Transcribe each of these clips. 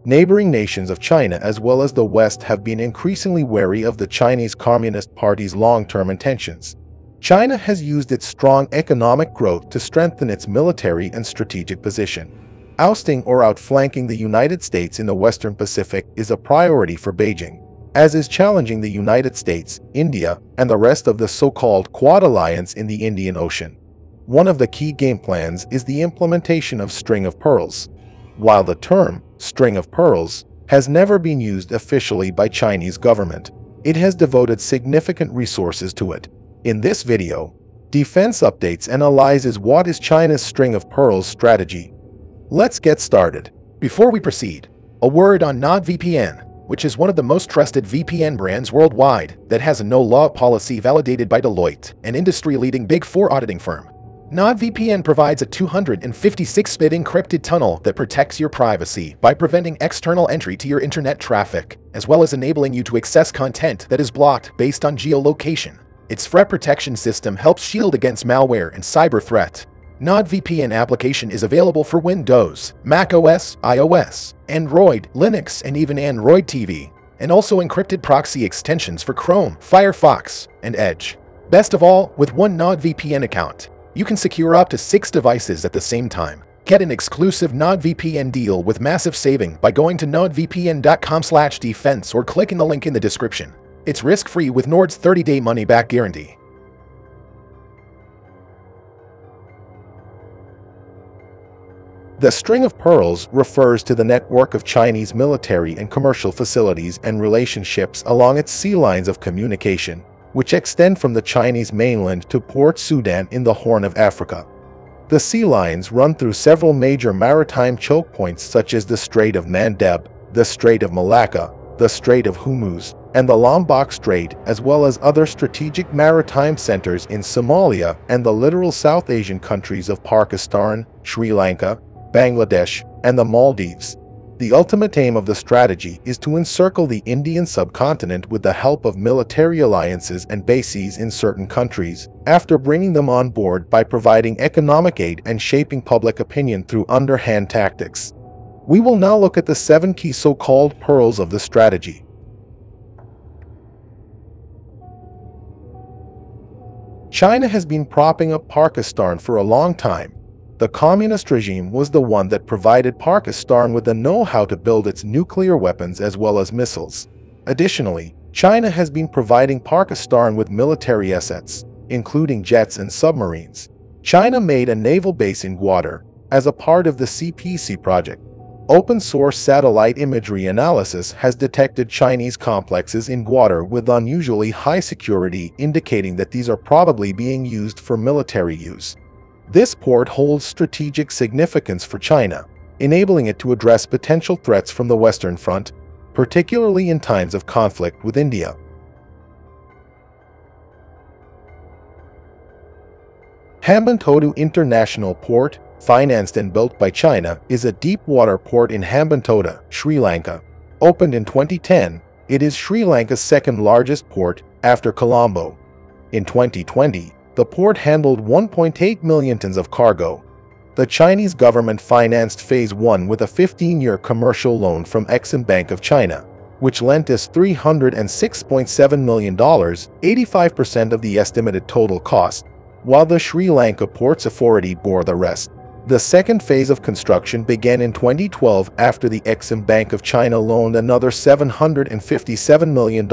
Neighboring nations of China as well as the West have been increasingly wary of the Chinese Communist Party's long-term intentions. China has used its strong economic growth to strengthen its military and strategic position. Ousting or outflanking the United States in the Western Pacific is a priority for Beijing, as is challenging the United States, India, and the rest of the so-called Quad Alliance in the Indian Ocean. One of the key game plans is the implementation of String of Pearls. While the term String of Pearls has never been used officially by Chinese government, it has devoted significant resources to it. In this video, Defense Updates analyzes what is China's String of Pearls strategy. Let's get started. Before we proceed, a word on NordVPN, which is one of the most trusted VPN brands worldwide that has a no-law policy validated by Deloitte, an industry-leading Big Four auditing firm. NordVPN provides a 256-bit encrypted tunnel that protects your privacy by preventing external entry to your internet traffic, as well as enabling you to access content that is blocked based on geolocation. Its threat protection system helps shield against malware and cyber threat. NordVPN application is available for Windows, macOS, iOS, Android, Linux, and even Android TV, and also encrypted proxy extensions for Chrome, Firefox, and Edge. Best of all, with one NordVPN account, you can secure up to 6 devices at the same time. Get an exclusive NordVPN deal with massive saving by going to nordvpn.com/defense or clicking the link in the description. It's risk-free with Nord's 30-day money-back guarantee. The String of Pearls refers to the network of Chinese military and commercial facilities and relationships along its sea lines of communication, which extend from the Chinese mainland to Port Sudan in the Horn of Africa. The sea lines run through several major maritime choke points such as the Strait of Mandeb, the Strait of Malacca, the Strait of Hormuz, and the Lombok Strait, as well as other strategic maritime centers in Somalia and the littoral South Asian countries of Pakistan, Sri Lanka, Bangladesh, and the Maldives. The ultimate aim of the strategy is to encircle the Indian subcontinent with the help of military alliances and bases in certain countries, after bringing them on board by providing economic aid and shaping public opinion through underhand tactics. We will now look at the 7 key so-called pearls of the strategy. China has been propping up Pakistan for a long time. The communist regime was the one that provided Pakistan with the know-how to build its nuclear weapons as well as missiles. Additionally, China has been providing Pakistan with military assets, including jets and submarines. China made a naval base in Gwadar as a part of the CPC project. Open-source satellite imagery analysis has detected Chinese complexes in Gwadar with unusually high security, indicating that these are probably being used for military use. This port holds strategic significance for China, enabling it to address potential threats from the Western Front, particularly in times of conflict with India. Hambantota International Port, financed and built by China, is a deep-water port in Hambantota, Sri Lanka. Opened in 2010, it is Sri Lanka's second-largest port, after Colombo. In 2020, the port handled 1.8 million tons of cargo. The Chinese government financed Phase 1 with a 15-year commercial loan from Exim Bank of China, which lent us $306.7 million, 85% of the estimated total cost, while the Sri Lanka Ports Authority bore the rest. The second phase of construction began in 2012 after the Exim Bank of China loaned another $757 million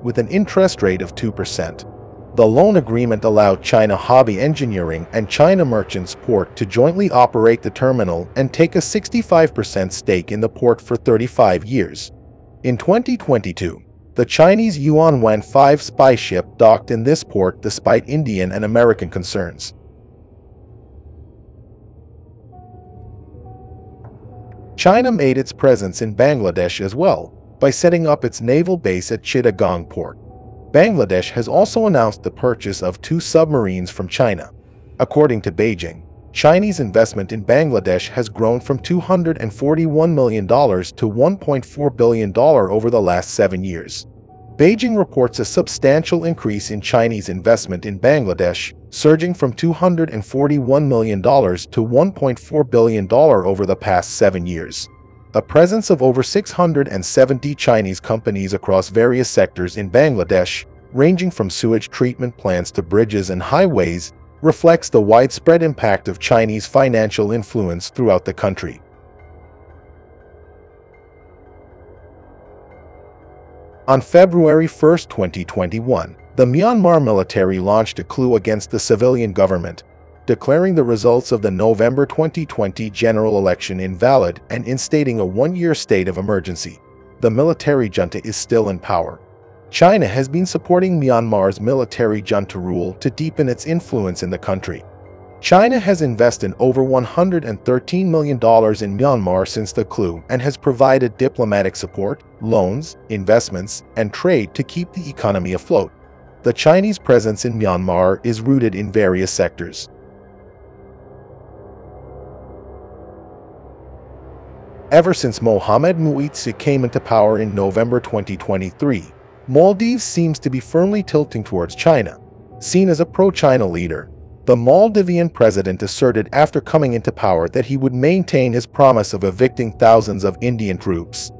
with an interest rate of 2%. The loan agreement allowed China Hobby Engineering and China Merchants Port to jointly operate the terminal and take a 65% stake in the port for 35 years. In 2022, the Chinese Yuan 5 spy ship docked in this port despite Indian and American concerns. China made its presence in Bangladesh as well, by setting up its naval base at Chittagong port. Bangladesh has also announced the purchase of 2 submarines from China. According to Beijing, Chinese investment in Bangladesh has grown from $241 million to $1.4 billion over the last 7 years. Beijing reports a substantial increase in Chinese investment in Bangladesh, surging from $241 million to $1.4 billion over the past 7 years. a presence of over 670 Chinese companies across various sectors in Bangladesh, ranging from sewage treatment plants to bridges and highways, reflects the widespread impact of Chinese financial influence throughout the country. On February 1, 2021, the Myanmar military launched a coup against the civilian government, declaring the results of the November 2020 general election invalid and instating a one-year state of emergency. The military junta is still in power. China has been supporting Myanmar's military junta rule to deepen its influence in the country. China has invested over $113 million in Myanmar since the coup and has provided diplomatic support, loans, investments, and trade to keep the economy afloat. The Chinese presence in Myanmar is rooted in various sectors. Ever since Mohamed Muizzi came into power in November 2023, Maldives seems to be firmly tilting towards China. Seen as a pro-China leader, the Maldivian president asserted after coming into power that he would maintain his promise of evicting thousands of Indian troops.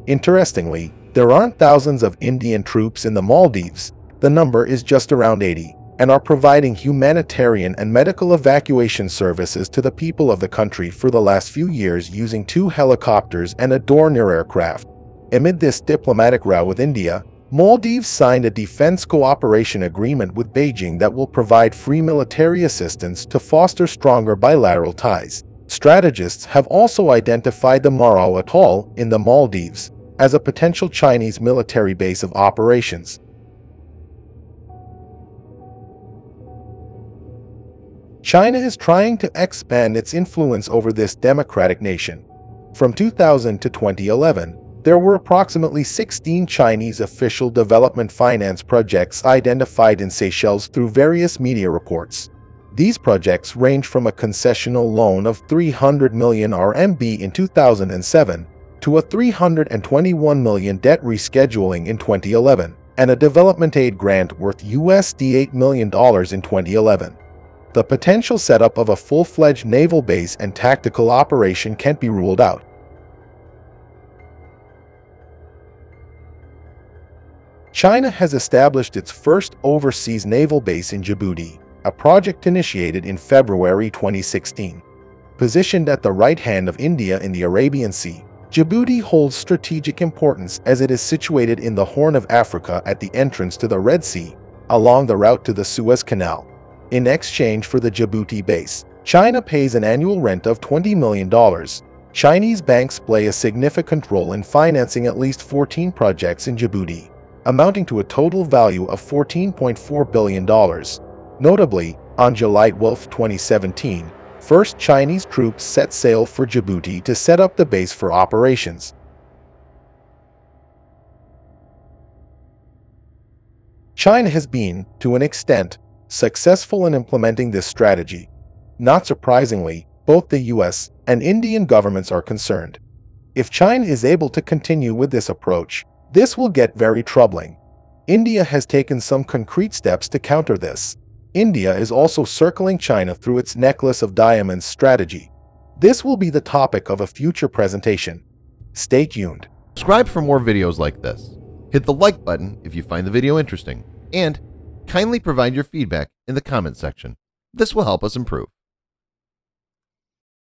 Interestingly, there aren't thousands of Indian troops in the Maldives. The number is just around 80, and are providing humanitarian and medical evacuation services to the people of the country for the last few years using 2 helicopters and a Dornier aircraft. Amid this diplomatic row with India, Maldives signed a defense cooperation agreement with Beijing that will provide free military assistance to foster stronger bilateral ties. Strategists have also identified the Morao Atoll in the Maldives as a potential Chinese military base of operations. China is trying to expand its influence over this democratic nation. From 2000 to 2011, there were approximately 16 Chinese official development finance projects identified in Seychelles through various media reports. These projects range from a concessional loan of 300 million RMB in 2007 to a 321 million debt rescheduling in 2011, and a development aid grant worth $8 million in 2011. The potential setup of a full-fledged naval base and tactical operation can't be ruled out. China has established its first overseas naval base in Djibouti, a project initiated in February 2016. Positioned at the right hand of India in the Arabian Sea, Djibouti holds strategic importance as it is situated in the Horn of Africa at the entrance to the Red Sea, along the route to the Suez Canal. In exchange for the Djibouti base, China pays an annual rent of $20 million. Chinese banks play a significant role in financing at least 14 projects in Djibouti, amounting to a total value of $14.4 billion. Notably, on July 12, 2017, first Chinese troops set sail for Djibouti to set up the base for operations. China has been, to an extent, successful in implementing this strategy. Not surprisingly, both the US and Indian governments are concerned. If China is able to continue with this approach, this will get very troubling. India has taken some concrete steps to counter this. India is also circling China through its necklace of diamonds strategy. This will be the topic of a future presentation. Stay tuned. Subscribe for more videos like this. Hit the like button if you find the video interesting, and kindly provide your feedback in the comment section. This will help us improve.